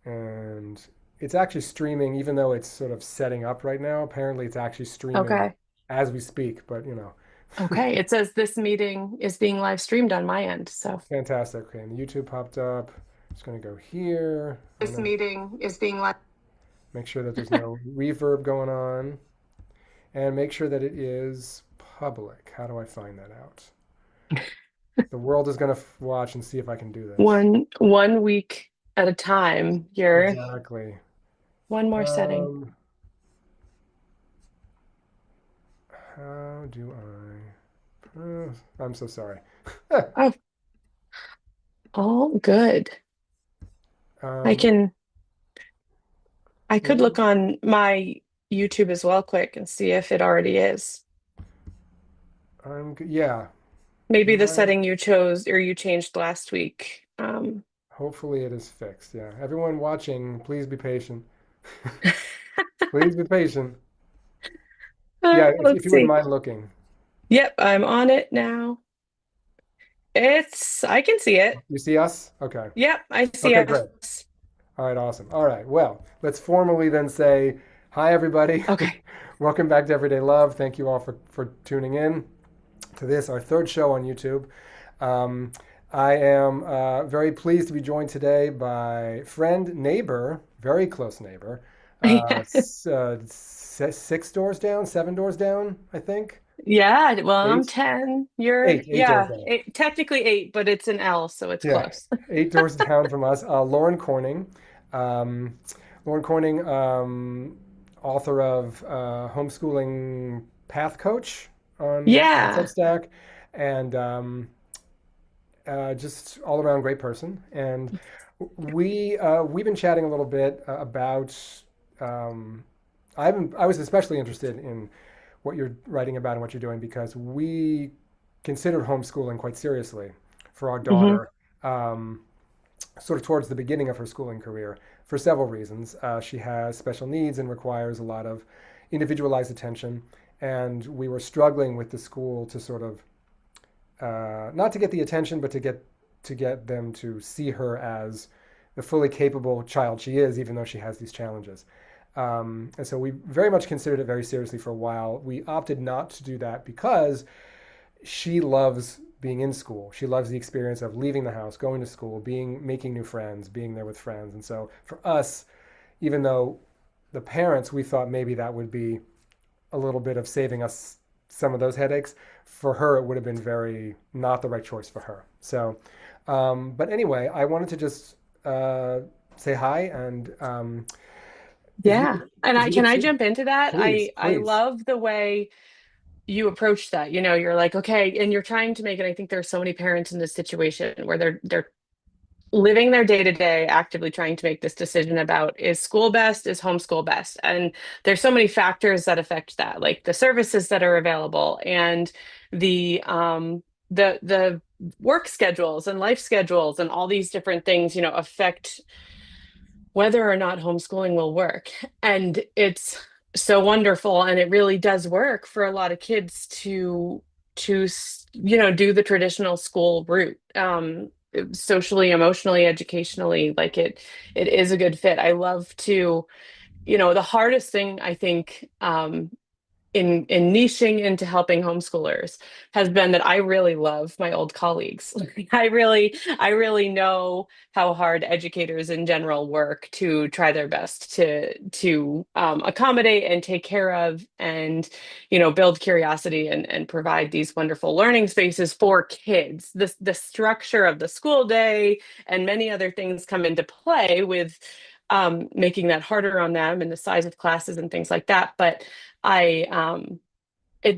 and it's actually streaming, even though it's sort of setting up right now. Apparently, it's actually streaming Okay. as we speak, but you know, Okay. It says this meeting is being live streamed on my end. So fantastic. Okay, and the YouTube popped up. Just gonna go here. I'm this gonna meeting is being live. make sure that there's no reverb going on, and make sure that it is public. How do I find that out? The world is gonna watch and see if I can do this. One week at a time. You're Exactly. one more setting. Um, how do I? I'm so sorry. Oh, all good. I um, can I could well, look on my YouTube as well quick and see if it already is. yeah. Maybe the My setting you chose or you changed last week. hopefully it is fixed. Yeah. Everyone watching, please be patient. Please be patient. Yeah, if Let's you wouldn't see. mind looking. Yep, I'm on it now. I can see it. You see us? Okay. Yep, I see Okay, us. great. All right, awesome. All right. Well, let's formally then say hi, everybody. Okay. Welcome back to Everyday Love. Thank you all for tuning in to this, our third show on YouTube. Um, I am very pleased to be joined today by friend, neighbor, very close neighbor, Yeah. 6 doors down, 7 doors down, I think. Yeah, well, I'm Eight, 10. You're, eight doors yeah, down. technically 8, but it's an L, so it's Yeah, close. 8 doors down from us. Lauren Corning. Um, Lauren Corning, author of Homeschooling Path Coach on Yeah. Substack, and just all around great person. And we've been chatting a little bit about. Um, I was especially interested in what you're writing about and what you're doing because we considered homeschooling quite seriously for our Hmm. daughter, um, sort of towards the beginning of her schooling career for several reasons. She has special needs and requires a lot of individualized attention, and we were struggling with the school to sort of not to get the attention, but to get them to see her as the fully capable child she is, even though she has these challenges. And so we very much considered it very seriously for a while. We opted not to do that because she loves being in school. She loves the experience of leaving the house, going to school, making new friends, being there with friends. And so for us, even though the parents, we thought maybe that would be a little bit of saving us some of those headaches. For her, it would have been very not the right choice for her. So, but anyway, I wanted to just say hi and if you Yeah. could, And if I you can could I see, jump into that? please, I please. love the way you approach that. You're like, okay, and you're trying to make it. I think there are so many parents in this situation where they're living their day to day, actively trying to make this decision about is school best, is homeschool best? And there's so many factors that affect that, like the services that are available and the work schedules and life schedules and all these different things, affect whether or not homeschooling will work. And it's so wonderful, and it really does work for a lot of kids to do the traditional school route. Socially, emotionally, educationally, like it is a good fit. I love to, the hardest thing I think in niching into helping homeschoolers has been that I really love my old colleagues. I really know how hard educators in general work to try their best to accommodate and take care of and build curiosity and provide these wonderful learning spaces for kids. The structure of the school day and many other things come into play with making that harder on them and the size of classes and things like that. But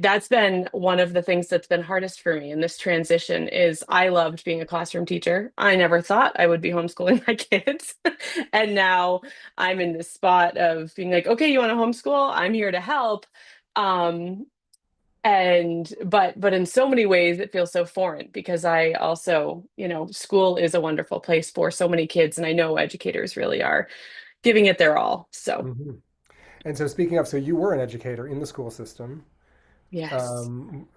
that's been one of the things that's been hardest for me in this transition is I loved being a classroom teacher. I never thought I would be homeschooling my kids. And now I'm in this spot of being like, okay, you want to homeschool? I'm here to help. Um, but in so many ways it feels so foreign because I also, school is a wonderful place for so many kids, and I know educators really are giving it their all. So, Hmm. And so speaking of, so you were an educator in the school system. yes.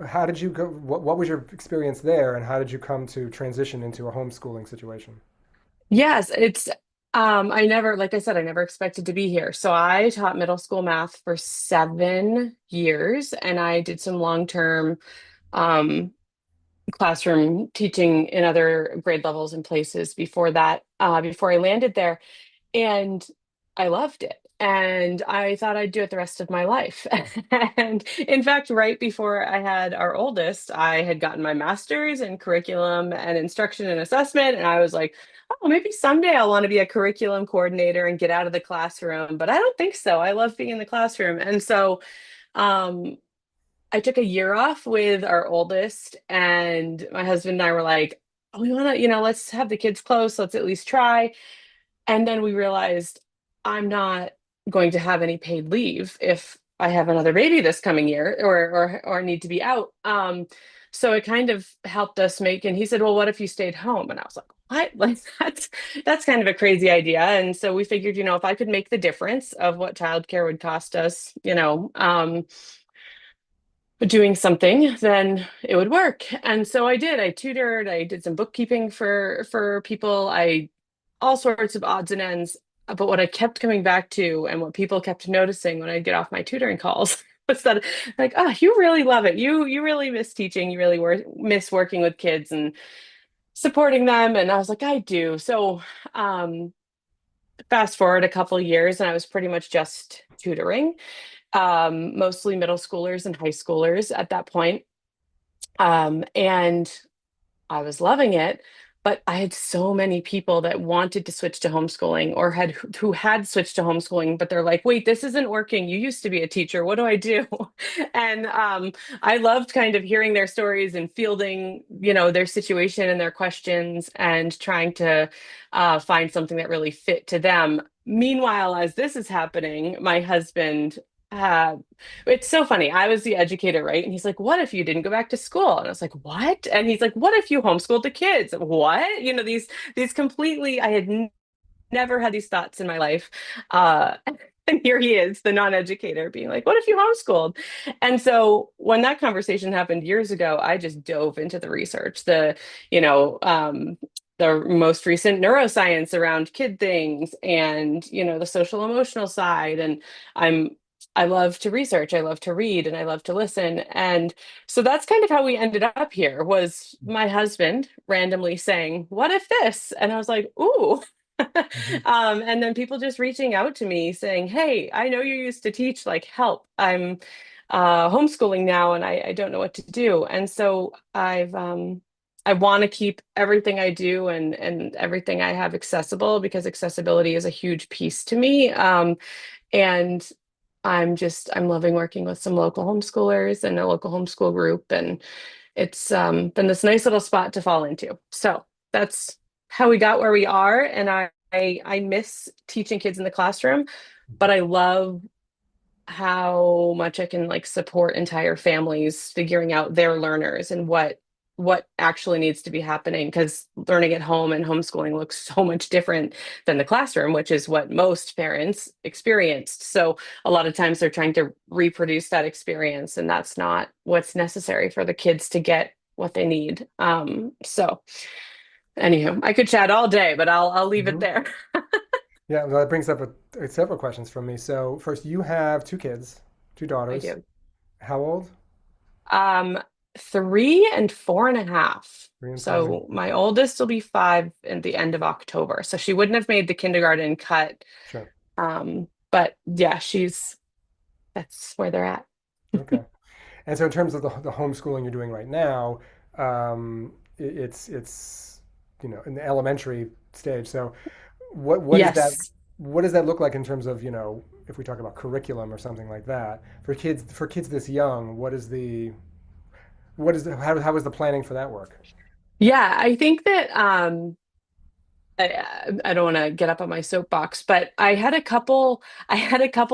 How did you go? What was your experience there, and how did you come to transition into a homeschooling situation? Yes, I never, like I said, I never expected to be here. So I taught middle school math for 7 years, and I did some long-term um, classroom teaching in other grade levels and places before that, before I landed there. And I loved it. And I thought I'd do it the rest of my life. And in fact, right before I had our oldest, I had gotten my master's in curriculum and instruction and assessment. And I was like, oh, maybe someday I'll want to be a curriculum coordinator and get out of the classroom. But I don't think so. I love being in the classroom. And so um, I took a year off with our oldest, and my husband and I were like, oh, we want to, let's have the kids close. Let's at least try. And then we realized I'm not going to have any paid leave if I have another baby this coming year or need to be out. So it kind of helped us make, and he said, well, what if you stayed home? And I was like, what? Like that's kind of a crazy idea. And so we figured, if I could make the difference of what childcare would cost us, doing something, then it would work. And so I did. I tutored, I did some bookkeeping for people. I all sorts of odds and ends. But what I kept coming back to and what people kept noticing when I'd get off my tutoring calls was that like, oh, you really love it. You really miss teaching. You really miss working with kids and supporting them. And I was like, I do. So um fast forward a couple years and I was pretty much just tutoring, mostly middle schoolers and high schoolers at that point. And I was loving it, but I had so many people that wanted to switch to homeschooling or had who had switched to homeschooling, but they're like, "Wait, this isn't working. You used to be a teacher. What do I do?" And I loved kind of hearing their stories and fielding, their situation and their questions and trying to find something that really fit to them. Meanwhile, as this is happening, my husband uh, it's so funny. I was the educator, right? And he's like, "What if you didn't go back to school?" And I was like, "What?" And he's like, "What if you homeschooled the kids?" What? These completely. I had never had these thoughts in my life. And here he is, the non-educator, being like, "What if you homeschooled?" And so when that conversation happened years ago, I just dove into the research, you know, um, the most recent neuroscience around kid things and, the social emotional side. And I'm I love to research, I love to read, and I love to listen. And so that's kind of how we ended up here was my husband randomly saying, "What if this?" And I was like, "Ooh." Mhm. And then people just reaching out to me saying, "Hey, I know you used to teach, like, help. I'm homeschooling now and I don't know what to do." And so I want to keep everything I do and everything I have accessible because accessibility is a huge piece to me. And I'm loving working with some local homeschoolers and a local homeschool group. And it's been this nice little spot to fall into. So that's how we got where we are. And I miss teaching kids in the classroom, but I love how much I can like support entire families figuring out their learners and what actually needs to be happening because learning at home and homeschooling looks so much different than the classroom, which is what most parents experienced. So a lot of times they're trying to reproduce that experience, and that's not what's necessary for the kids to get what they need. So anywho, I could chat all day, but I'll leave it Mhm. there. Yeah, well, that brings up several questions from me. So first, you have two kids, two I daughters. do. How old? Um, 3 and 4.5. 3 and 4. So my oldest will be 5 at the end of October. So she wouldn't have made the kindergarten cut. Sure. But yeah, that's where they're at. Okay. And so in terms of the homeschooling you're doing right now, it's in the elementary stage. So what is that? Yes. What does that look like in terms of if we talk about curriculum or something like that for kids this young? How is the planning for that work? Yeah, I think that I don't want to get up on my soapbox, but I had a couple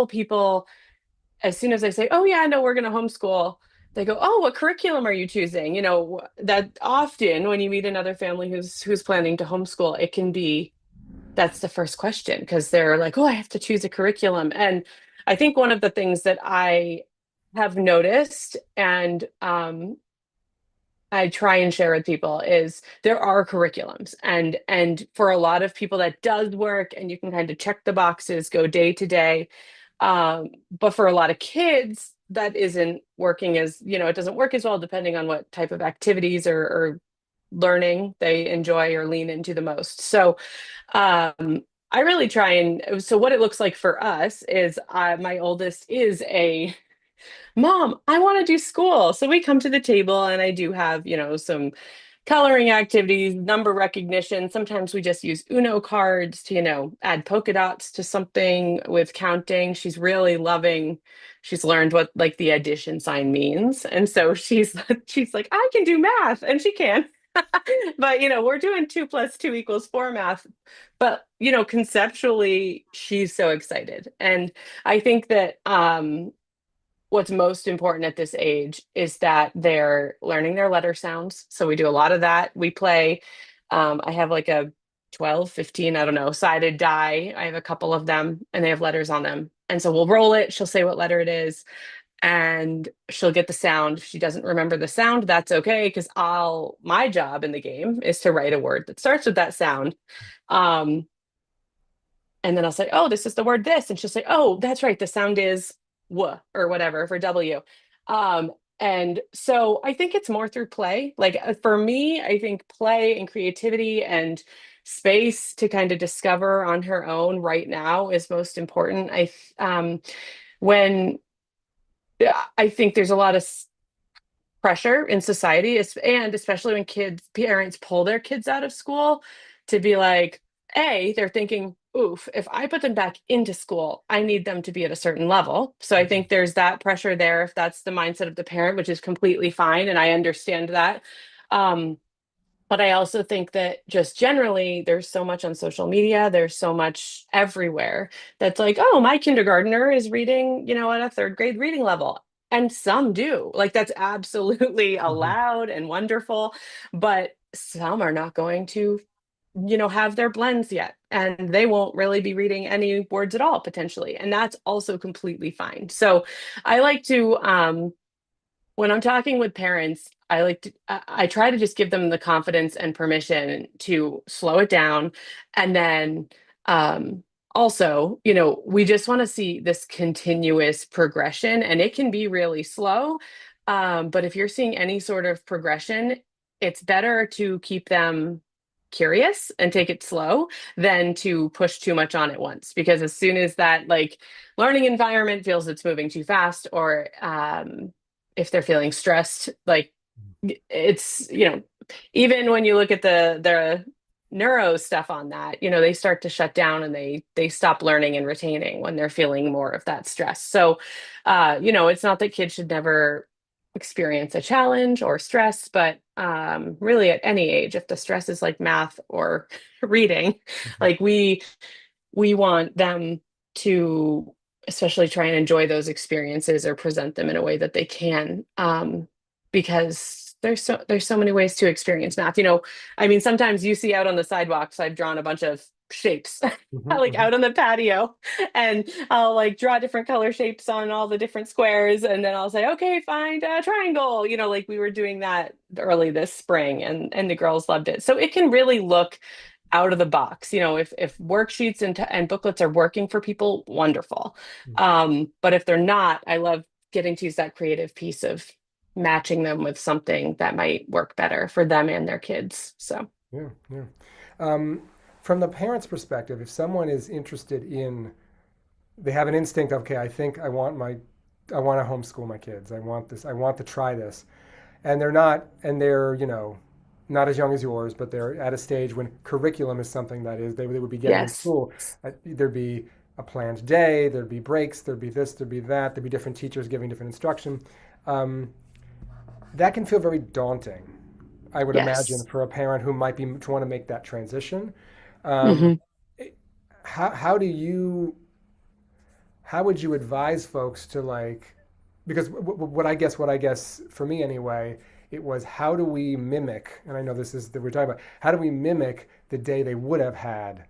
people as soon as I say, "Oh yeah, no, we're going to homeschool," they go, "Oh, what curriculum are you choosing?" That often when you meet another family who's planning to homeschool, it can be that's the first question because they're like, "Oh, I have to choose a curriculum." And I think one of the things that I have noticed and I try and share with people is there are curriculums, and for a lot of people that does work, and you can kind of check the boxes, go day to day. But for a lot of kids, that isn't working as, it doesn't work as well depending on what type of activities or learning they enjoy or lean into the most. So I really try and so what it looks like for us is my oldest is a mom, I want to do school. So we come to the table and I do have, some coloring activities, number recognition. Sometimes we just use Uno cards to, add polka dots to something with counting. She's really loving, she's learned what like the addition sign means. And so she's like, I can do math, and she can. But we're doing 2 + 2 = 4 math. But conceptually, she's so excited. And I think that what's most important at this age is that they're learning their letter sounds. So we do a lot of that. We play, I have like a 12, 15, I don't know, sided die. I have a couple of them and they have letters on them. And so we'll roll it. She'll say what letter it is and she'll get the sound. If she doesn't remember the sound, that's okay, because my job in the game is to write a word that starts with that sound. Um, and then I'll say, oh, this is the word this. And she'll say, oh, that's right. The sound is W or whatever for W. Um, and so I think it's more through play. Like for me, I think play and creativity and space to kind of discover on her own right now is most important. When I think there's a lot of pressure in society, and especially when parents pull their kids out of school to be like, they're thinking, oof, if I put them back into school, I need them to be at a certain level. So I think there's that pressure there if that's the mindset of the parent, which is completely fine. And I understand that. Um, but I also think that just generally, there's so much on social media, there's so much everywhere that's like, oh, my kindergartner is reading, at a third grade reading level. And some do. Like, that's absolutely Mhm. allowed and wonderful. But some are not going to, have their blends yet. And they won't really be reading any words at all, potentially. And that's also completely fine. So I like to, when I'm talking with parents, I try to just give them the confidence and permission to slow it down. And then um, also, we just want to see this continuous progression, and it can be really slow. But if you're seeing any sort of progression, it's better to keep them curious and take it slow than to push too much on at once. Because as soon as that like learning environment feels it's moving too fast, or if they're feeling stressed, like it's, even when you look at the neuro stuff on that, they start to shut down and they stop learning and retaining when they're feeling more of that stress. So it's not that kids should never experience a challenge or stress, but really at any age, if the stress is like math or reading, Mhm. like we want them to especially try and enjoy those experiences or present them in a way that they can, because there's so many ways to experience math. I mean, sometimes you see out on the sidewalks, I've drawn a bunch of shapes Mhm. like Mhm. out on the patio, and I'll like draw different color shapes on all the different squares, and then I'll say, okay, find a triangle, like we were doing that early this spring, and the girls loved it. So it can really look out of the box. If worksheets and booklets are working for people, wonderful. But if they're not, I love getting to use that creative piece of matching them with something that might work better for them and their kids. So, Yeah, yeah. Um, from the parent's perspective, if someone is interested in, they have an instinct of, okay, I want to homeschool my kids. I want this. I want to try this, and they're not as young as yours, but they're at a stage when curriculum is something that is they would be getting in yes. school. There'd be a planned day. There'd be breaks. There'd be this. There'd be that. There'd be different teachers giving different instruction. Um, that can feel very daunting, I would imagine, Yes. for a parent who might be to want to make that transition. Um, Hmm. how do you how would you advise folks to like, because what I guess for me anyway, it was how do we mimic, and I know this is that we're talking about, how do we mimic the day they would have had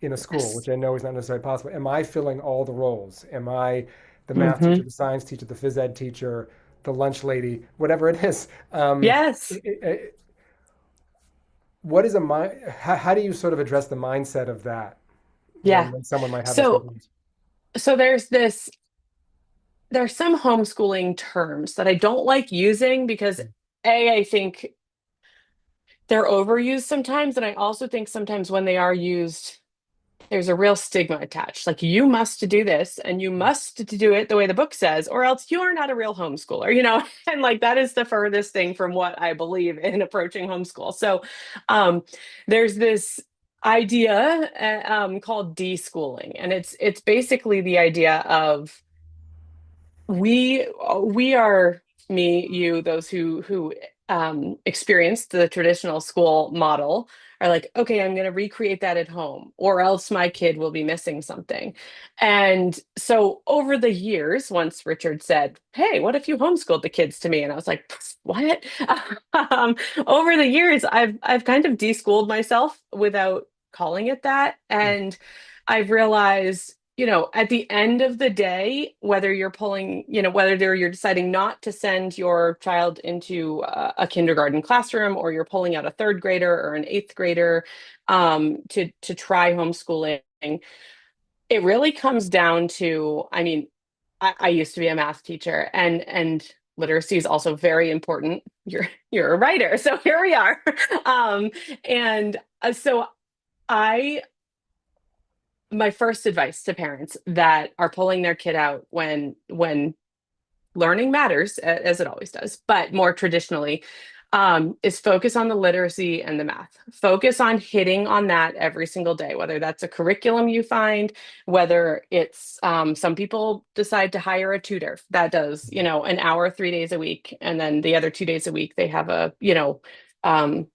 in a school, Yes. which I know is not necessarily possible. Am I filling all the roles? Am I the math Hmm. teacher, the science teacher, the phys ed teacher, the lunch lady, whatever it is. Yes. What is a mind? How do you sort of address the mindset of that Yeah. when someone might have those So concerns? so there's some homeschooling terms that I don't like using because I think they're overused sometimes, and I also think sometimes when they are used, there's a real stigma attached. Like you must do this and you must do it the way the book says, or else you are not a real homeschooler, and like that is the furthest thing from what I believe in approaching homeschool. So um, there's this idea called deschooling, and it's basically the idea of we are me, you, those who experienced the traditional school model are like, okay, I'm going to recreate that at home, or else my kid will be missing something. And so over the years, once Richard said, "Hey, what if you homeschooled the kids to me?" And I was like, "What?" um, Over the years, I've kind of deschooled myself without calling it that, and I've realized, at the end of the day, whether you're pulling, whether you're deciding not to send your child into a kindergarten classroom, or you're pulling out a third grader or an eighth grader to try homeschooling, it really comes down to, I mean, I used to be a math teacher, and literacy is also very important. You're a writer, so here we are. And so I my first advice to parents that are pulling their kid out when learning matters, as it always does, but more traditionally, is focus on the literacy and the math. Focus on hitting on that every single day, whether that's a curriculum you find, whether it's some people decide to hire a tutor that does, an hour 3 days a week, and then the other 2 days a week they have um,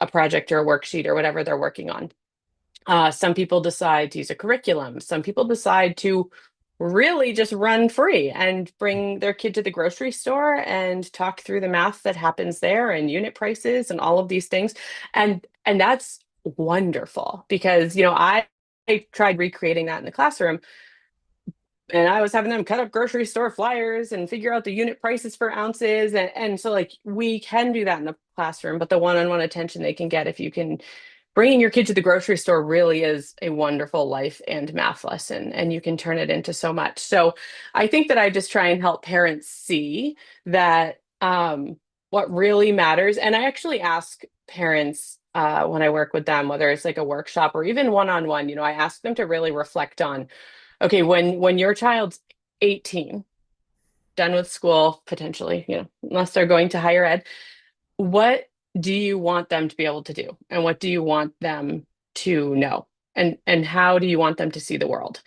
a project or a worksheet or whatever they're working on. Some people decide to use a curriculum. Some people decide to really just run free and bring their kid to the grocery store and talk through the math that happens there and unit prices and all of these things. And that's wonderful because, I tried recreating that in the classroom, and I was having them cut up grocery store flyers and figure out the unit prices for ounces. And so like we can do that in the classroom, but the one-on-one attention they can get if you can, bringing your kid to the grocery store really is a wonderful life and math lesson, and you can turn it into so much. So I think that I just try and help parents see that what really matters. And I actually ask parents when I work with them, whether it's like a workshop or even one-on-one, I ask them to really reflect on, okay, when your child's 18, done with school, potentially, unless they're going to higher ed, what do you want them to be able to do? And what do you want them to know? And how do you want them to see the world?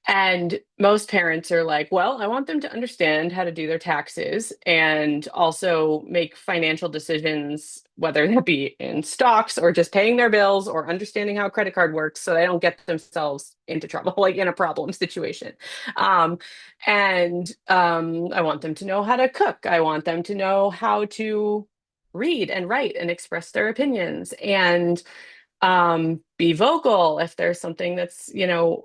And most parents are like, well, I want them to understand how to do their taxes and also make financial decisions, whether that be in stocks or just paying their bills or understanding how a credit card works so they don't get themselves into trouble, like in a problem situation. Um, and I want them to know how to cook. I want them to know how to read and write and express their opinions and be vocal if there's something that's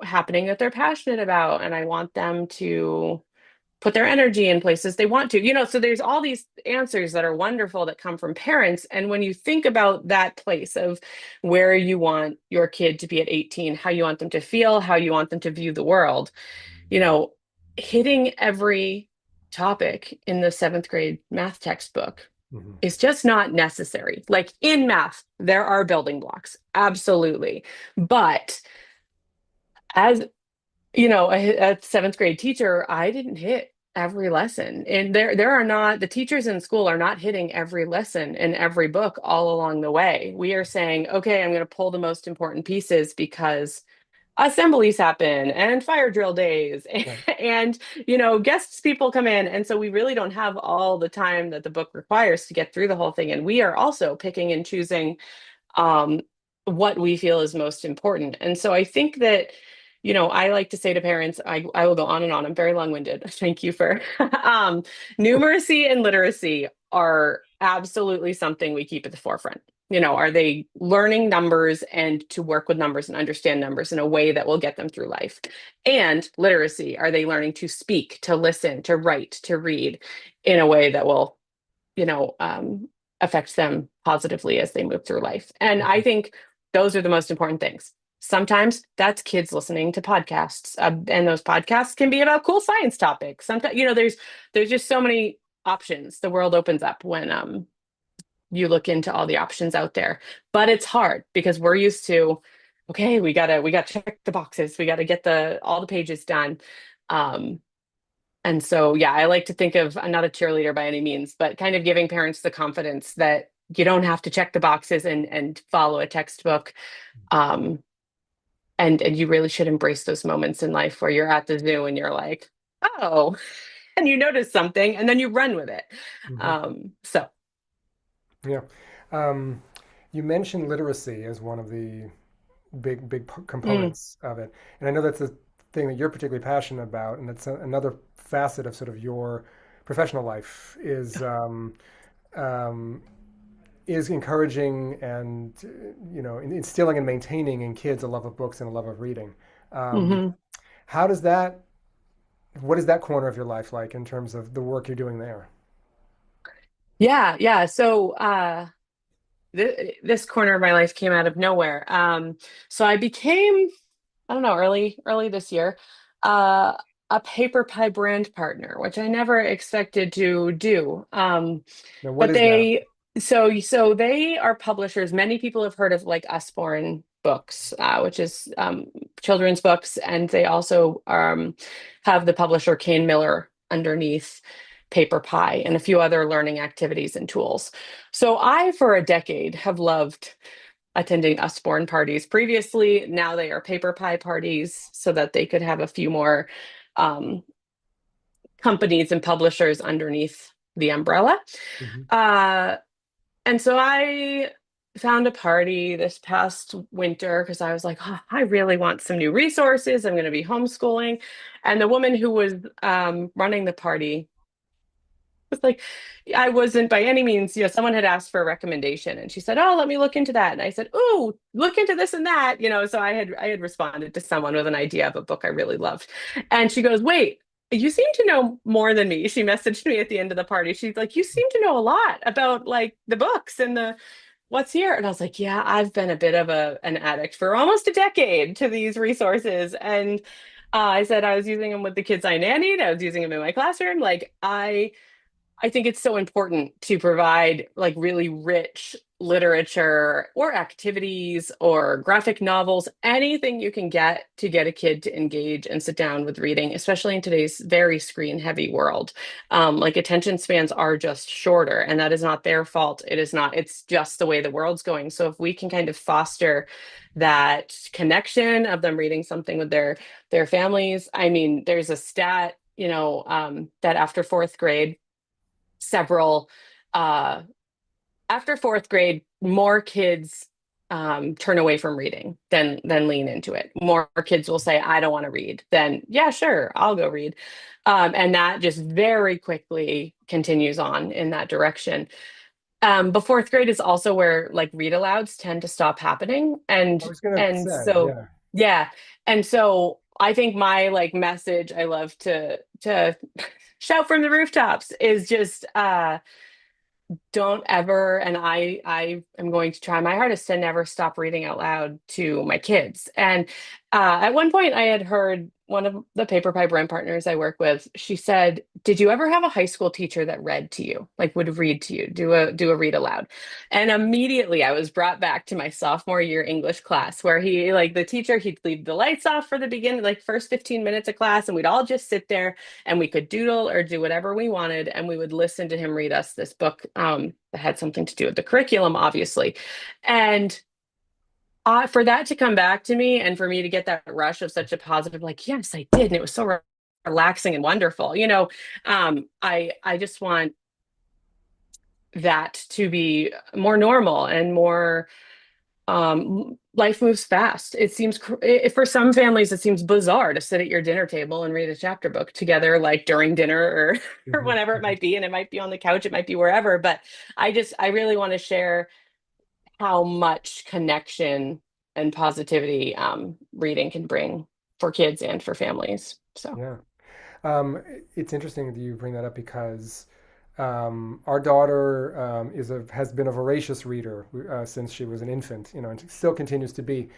happening that they're passionate about, and I want them to put their energy in places they want to, so there's all these answers that are wonderful that come from parents. And when you think about that place of where you want your kid to be at 18, how you want them to feel, how you want them to view the world, you know hitting every topic in the seventh grade math textbook Mhm. is just not necessary. Like in math, there are building blocks, absolutely. But as a seventh grade teacher, I didn't hit every lesson. And there are not, the teachers in school are not hitting every lesson in every book all along the way. We are saying, okay, I'm going to pull the most important pieces because assemblies happen and fire drill days Right. and guests people come in, and so we really don't have all the time that the book requires to get through the whole thing, and we are also picking and choosing um, what we feel is most important. And so I think that I like to say to parents, I will go on and on, I'm very long-winded. Thank you for numeracy and literacy are absolutely something we keep at the forefront. Are they learning numbers and to work with numbers and understand numbers in a way that will get them through life? And literacy, are they learning to speak, to listen, to write, to read in a way that will, you know, um, affect them positively as they move through life? And I Mhm. think those are the most important things. Sometimes that's kids listening to podcasts, and those podcasts can be about cool science topics. Sometimes, there's just so many options. The world opens up when you look into all the options out there. But it's hard because we're used to, okay, we gotta check the boxes, we gotta get the all the pages done. Um, and so yeah, I like to think of, I'm not a cheerleader by any means, but kind of giving parents the confidence that you don't have to check the boxes and follow a textbook. Um, and you really should embrace those moments in life where you're at the zoo and you're like, oh, and you notice something and then you run with it. Mhm. So Yeah. Um, you mentioned literacy as one of the mm, components of it, and I know that's a thing that you're particularly passionate about, and that's another facet of sort of your professional life um, is encouraging and instilling and maintaining in kids a love of books and a love of reading. Um, mhm. how does that? What is that corner of your life like in terms of the work you're doing there? Yeah, yeah. So this corner of my life came out of nowhere. So I became, I don't know, early this year, uh, a paper pie brand partner, which I never expected to do. Now, what But is that? so they are publishers. Many people have heard of like Usborne Books, which is children's books, and they also have the publisher Kane Miller underneath Paper Pie and a few other learning activities and tools. So I, for a decade, have loved attending Usborne parties previously. Now they are Paper Pie parties so that they could have a few more um, companies and publishers underneath the umbrella. Hmm. Uh, and so I found a party this past winter because I was like, oh, I really want some new resources. I'm going to be homeschooling. And the woman who was running the party was like, I wasn't by any means, someone had asked for a recommendation and she said, oh, let me look into that. And I said, oh, look into this and that, so I had responded to someone with an idea of a book I really loved. And she goes, wait, you seem to know more than me. She messaged me at the end of the party. She's like, you seem to know a lot about like the books and the what's here. And I was like, yeah, I've been a bit of an addict for almost a decade to these resources. And I said I was using them with the kids I nannied. I was using them in my classroom. Like I think it's so important to provide like really rich literature or activities or graphic novels, anything you can get to get a kid to engage and sit down with reading, especially in today's very screen heavy world. Like attention spans are just shorter, and that is not their fault. It is not, it's just the way the world's going. So if we can kind of foster that connection of them reading something with their families. I mean, there's a stat, that after fourth grade, several uh after fourth grade, more kids turn away from reading than lean into it. More kids will say, I don't want to read, then yeah, sure, I'll go read. And that just very quickly continues on in that direction. But fourth grade is also where like read alouds tend to stop happening. I And was gonna and say, so yeah. yeah. And so I think my like message I love to shout from the rooftops is just don't ever, and I am going to try my hardest to never stop reading out loud to my kids. And at one point I had heard one of the paper pie brand partners I work with, she said, did you ever have a high school teacher that read to you, like would read to you, do a read aloud? And immediately I was brought back to my sophomore year English class where he, like the teacher, he'd leave the lights off for the beginning, like first 15 minutes of class, and we'd all just sit there and we could doodle or do whatever we wanted, and we would listen to him read us this book that had something to do with the curriculum, obviously. And for that to come back to me and for me to get that rush of such a positive, like, yes, I did, and it was so relaxing and wonderful. I just want that to be more normal and more life moves fast. It seems for some families it seems bizarre to sit at your dinner table and read a chapter book together, like during dinner or or whenever it Hmm. might be, and it might be on the couch, it might be wherever. But I really want to share how much connection and positivity reading can bring for kids and for families. So, Yeah. It's interesting that you bring that up because our daughter has been a voracious reader since she was an infant, and still continues to be.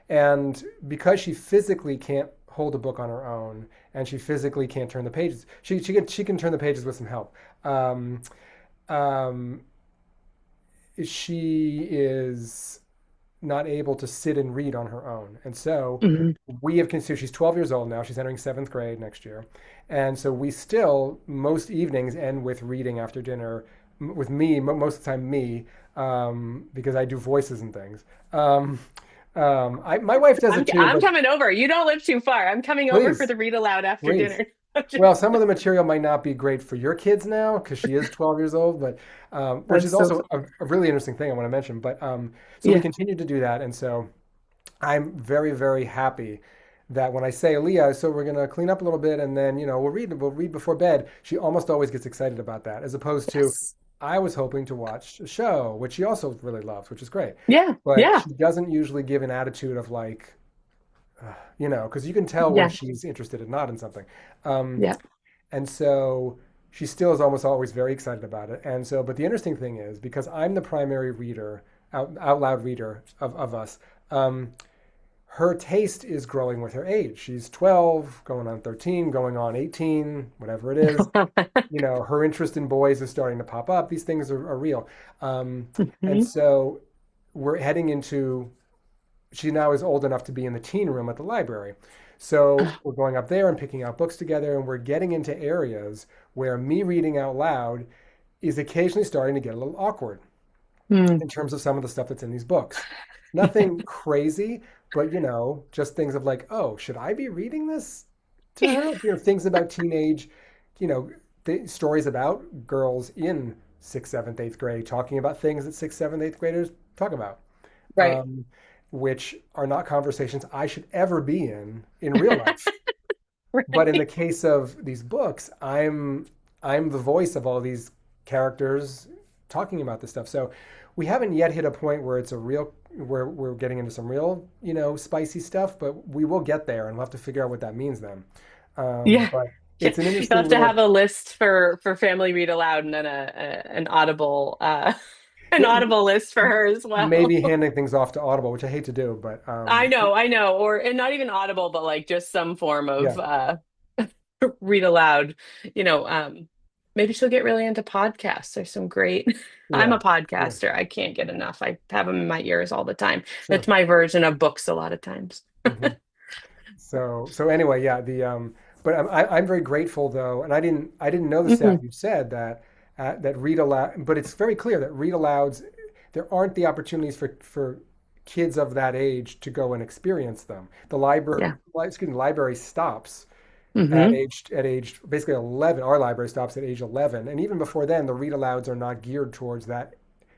And because she physically can't hold a book on her own, and she physically can't turn the pages, she can turn the pages with some help. Um, um, she is not able to sit and read on her own. And so mhm. we have considered, she's 12 years old now, she's entering seventh grade next year. And so we still, most evenings, end with reading after dinner, with me, most of the time, me, because I do voices and things. My wife does it too, I'm but coming over. You don't live too far. I'm coming over for please, the read aloud after please. dinner. Well, some of the material might not be great for your kids now because she is 12 years old, but which That's is so also funny. a really interesting thing I want to mention. But so we Yeah. continue to do that. And so I'm very, very happy that when I say, Aaliyah, so we're gonna clean up a little bit and then, we'll read before bed, she almost always gets excited about that, as opposed to Yes. I was hoping to watch a show, which she also really loves, which is great. Yeah. But Yeah. she doesn't usually give an attitude of like, because you can tell when Yeah. she's interested and not in something. Um, Yeah. and so she still is almost always very excited about it. And so, but the interesting thing is, because I'm the primary reader, out loud reader of us, her taste is growing with her age. She's 12, going on 13, going on 18, whatever it is. Her interest in boys is starting to pop up. These things are real. Um, and Mhm. so we're heading into, she now is old enough to be in the teen room at the library. So Oh, we're going up there and picking out books together, and we're getting into areas where me reading out loud is occasionally starting to get a little awkward mm. in terms of some of the stuff that's in these books. Nothing crazy, but just things of like, oh, should I be reading this to her? Things about teenage, you know, stories about girls in sixth, seventh, eighth grade talking about things that sixth, seventh, eighth graders talk about, Right. um, which are not conversations I should ever be in real life. But in the Right. case of these books, I'm the voice of all these characters talking about this stuff. So we haven't yet hit a point where it's a real where we're getting into some real, spicy stuff, but we will get there and we'll have to figure out what that means then. Yeah. But Yeah. it's an You'll interesting have to have little a list for family read aloud and then an audible an yeah, audible list for her as well. maybe handing things off to Audible, which I hate to do, but I know, or and not even audible, but like just some form yeah, of read aloud. You know, maybe she'll get really into podcasts. There's some great. I'm yeah, a yeah, podcaster. I can't get enough. I have them in my ears all the time. That's sure. my version of books a lot of times. Hmm. So anyway, yeah, but I'm very grateful though, and I didn't know the stat Mhm. you said that read aloud, but it's very clear that read alouds, there aren't the opportunities for kids of that age to go and experience them. The library, Yeah. excuse me, library stops Hmm. at age basically 11. Our library stops at age 11, and even before then, the read alouds are not geared towards that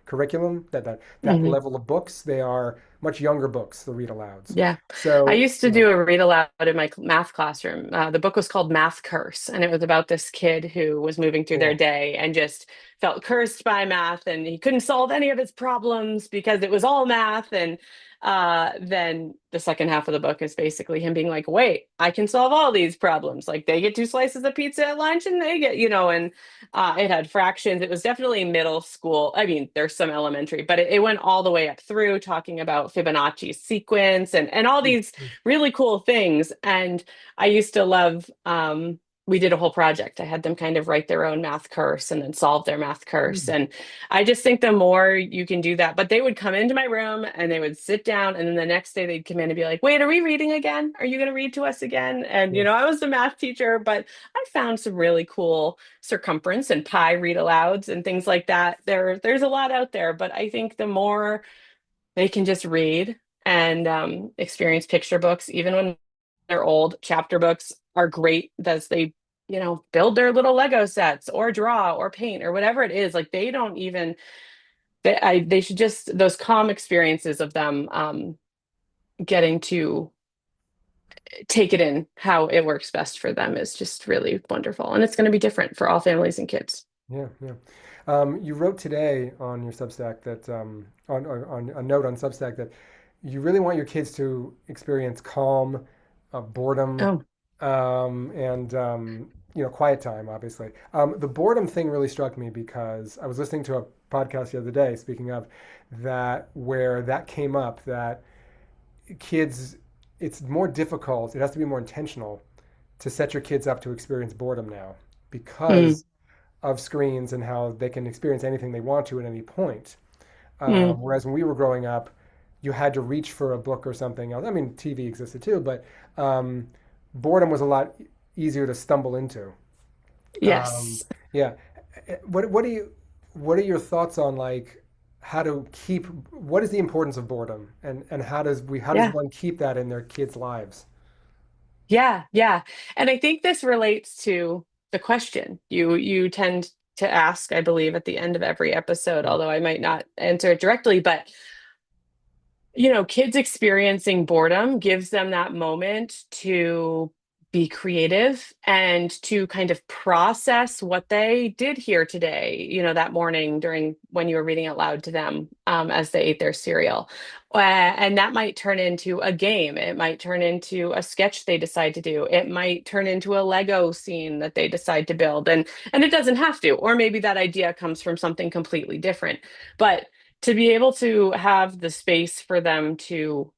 curriculum, that Hmm. level of books. They are much younger books, the read alouds. Yeah. I So used to do a read aloud in my math classroom. The book was called Math Curse, and it was about this kid who was moving through their cool. day and just felt cursed by math, and he couldn't solve any of his problems because it was all math. And then the second half of the book is basically him being like, "Wait, I can solve all these problems. Like they get two slices of pizza at lunch, and they get, and it had fractions. It was definitely middle school. I mean, there's some elementary, but it went all the way up through talking about Fibonacci's sequence and all these really cool things. And I used to love, we did a whole project. I had them kind of write their own math curse and then solve their math curse. Mm. And I just think the more you can do that, but they would come into my room and they would sit down, and then the next day they'd come in and be like, wait, are we reading again? Are you going to read to us again? And, Yeah. I was the math teacher, but I found some really cool circumference and pi read alouds and things like that. There's a lot out there, but I think the more they can just read and experience picture books, even when they're old, chapter books are great as they, build their little Lego sets or draw or paint or whatever it is. Like they don't even they should just those calm experiences of them getting to take it in how it works best for them is just really wonderful. And it's going to be different for all families and kids. Yeah, yeah. You wrote today on your Substack that on a note on Substack that you really want your kids to experience calm, boredom, Oh, and quiet time. Obviously, the boredom thing really struck me because I was listening to a podcast the other day. Speaking of that, where that came up, that kids, it's more difficult. It has to be more intentional to set your kids up to experience boredom now mm, because of screens and how they can experience anything they want to at any point. mm, Whereas when we were growing up, you had to reach for a book or something else. I mean, TV existed too, but um, boredom was a lot easier to stumble into. Um, yes. yeah. What do you what are your thoughts on like how to keep what is the importance of boredom and how does Yeah. one keep that in their kids' lives? Yeah, yeah. And I think this relates to the question you tend to ask, I believe, at the end of every episode, although I might not answer it directly, but kids experiencing boredom gives them that moment to be creative and to kind of process what they did here today, that morning during when you were reading out loud to them as they ate their cereal. And that might turn into a game. It might turn into a sketch they decide to do. It might turn into a Lego scene that they decide to build. And it doesn't have to, or maybe that idea comes from something completely different. But to be able to have the space for them to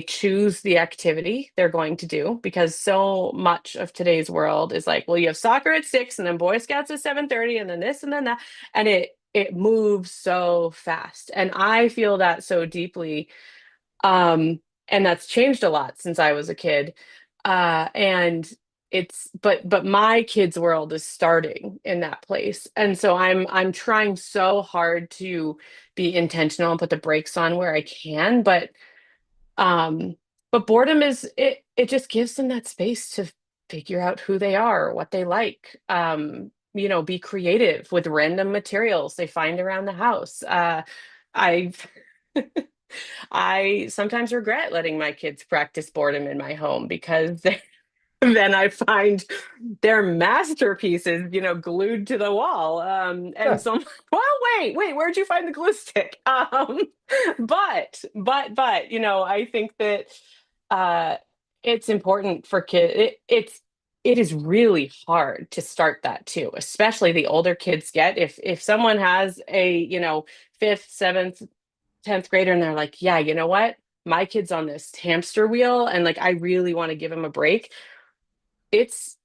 choose the activity they're going to do, because so much of today's world is like, well, you have soccer at 6 and then Boy Scouts at 7:30 and then this and then that, and it moves so fast, and I feel that so deeply. And that's changed a lot since I was a kid. And but my kids' world is starting in that place. And so I'm trying so hard to be intentional and put the brakes on where I can. Um, but boredom it just gives them that space to figure out who they are, what they like. Be creative with random materials they find around the house. I I sometimes regret letting my kids practice boredom in my home because then I find their masterpieces, glued to the wall. And Huh. so I'm like, well, wait, where'd you find the glue stick? But I think that uh, it's important for kids. It is really hard to start that too, especially the older kids get. If someone has a, fifth, seventh, 10th grader and they're like, yeah, you know what? My kid's on this hamster wheel and like I really want to give him a break. It's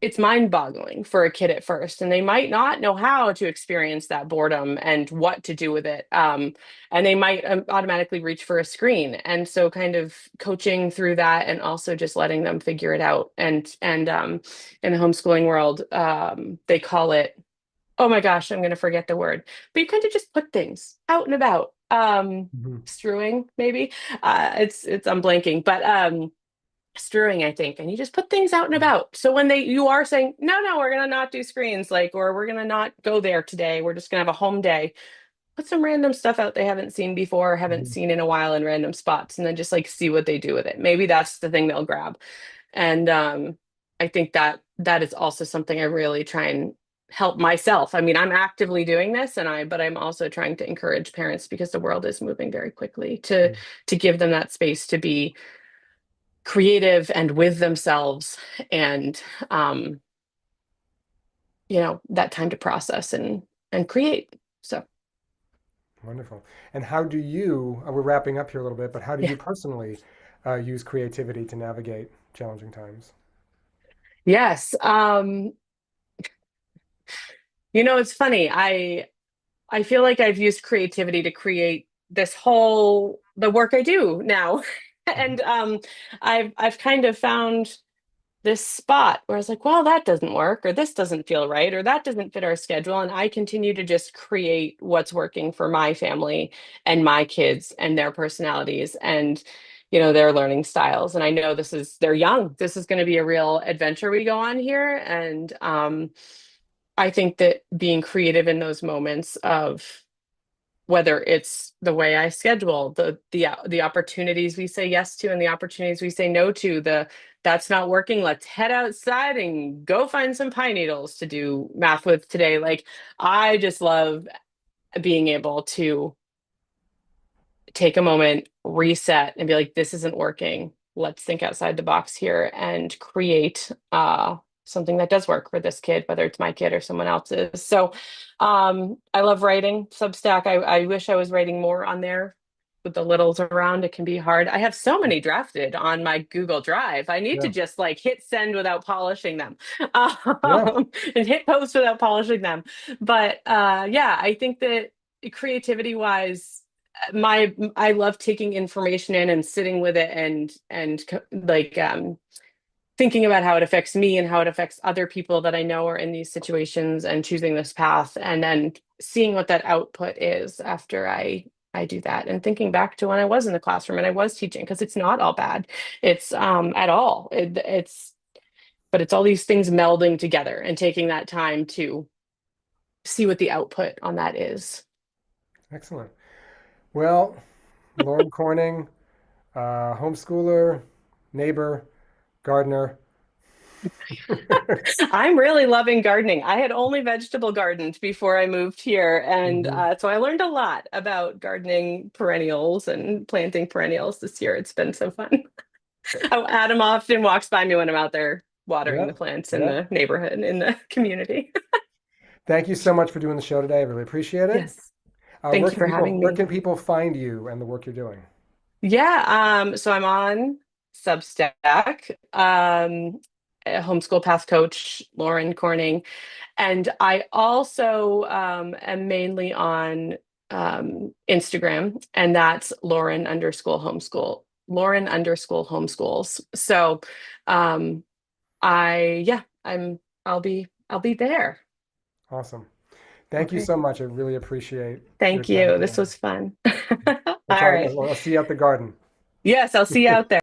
it's mind-boggling for a kid at first, and they might not know how to experience that boredom and what to do with it. And they might automatically reach for a screen. And so kind of coaching through that and also just letting them figure it out. And in the homeschooling world, they call it, oh my gosh, I'm going to forget the word, but you kind of just put things out and about. Mhm. Strewing, maybe. I'm blanking, but strewing, I think. And you just put things out and about. So when you are saying, no, we're going to not do screens, like, or we're going to not go there today, we're just going to have a home day, put some random stuff out they haven't seen before, haven't Mhm. seen in a while in random spots, and then just like see what they do with it. Maybe that's the thing they'll grab. And I think that is also something I really try and help myself. I mean, I'm actively doing this but I'm also trying to encourage parents, because the world is moving very quickly, to give them that space to be creative and with themselves, and um that time to process and create. So Wonderful. And how do you, we're wrapping up here a little bit, but how do yeah. you personally use creativity to navigate challenging times? Yes. It's funny. I feel like I've used creativity to create the work I do now. Mhm. And I've kind of found this spot where I was like, well, that doesn't work, or this doesn't feel right, or that doesn't fit our schedule. And I continue to just create what's working for my family and my kids and their personalities and, their learning styles. And I know they're young. This is going to be a real adventure we go on here. And I think that being creative in those moments of whether it's the way I schedule, the opportunities we say yes to and the opportunities we say no to, the that's not working, let's head outside and go find some pine needles to do math with today. Like I just love being able to take a moment, reset, and be like, this isn't working. Let's think outside the box here and create something that does work for this kid, whether it's my kid or someone else's. So I love writing Substack. I wish I was writing more on there. With the littles around, it can be hard. I have so many drafted on my Google Drive. I need to Yeah. just like hit send without polishing them, Yeah. and hit post without polishing them. But yeah, I think that creativity wise, my I love taking information in and sitting with it and like thinking about how it affects me and how it affects other people that I know are in these situations and choosing this path and then seeing what that output is after I do that and thinking back to when I was in the classroom and I was teaching because it's not all bad. It's at all. It's but it's all these things melding together and taking that time to see what the output on that is. Excellent. Well, Lauren Corning, homeschooler, neighbor, gardener. I'm really loving gardening. I had only vegetable gardened before I moved here. And Mhm. so I learned a lot about gardening perennials and planting perennials this year. It's been so fun. Adam often walks by me when I'm out there watering Yeah. the plants in Yeah. the neighborhood, in the community. Thank you so much for doing the show today. I really appreciate it. Yes. Thank you for having Where me. can people find you and the work you're doing? Yeah, so I'm on Substack, a homeschool path coach, Lauren Corning. And I also am mainly on Instagram, and that's Lauren underscore homeschools. So yeah, I'll be there. Awesome. Thank you Okay. so much. I really appreciate your Thank time you. This today. was fun. All right. I'll see you at the garden. Yes, I'll see you out there.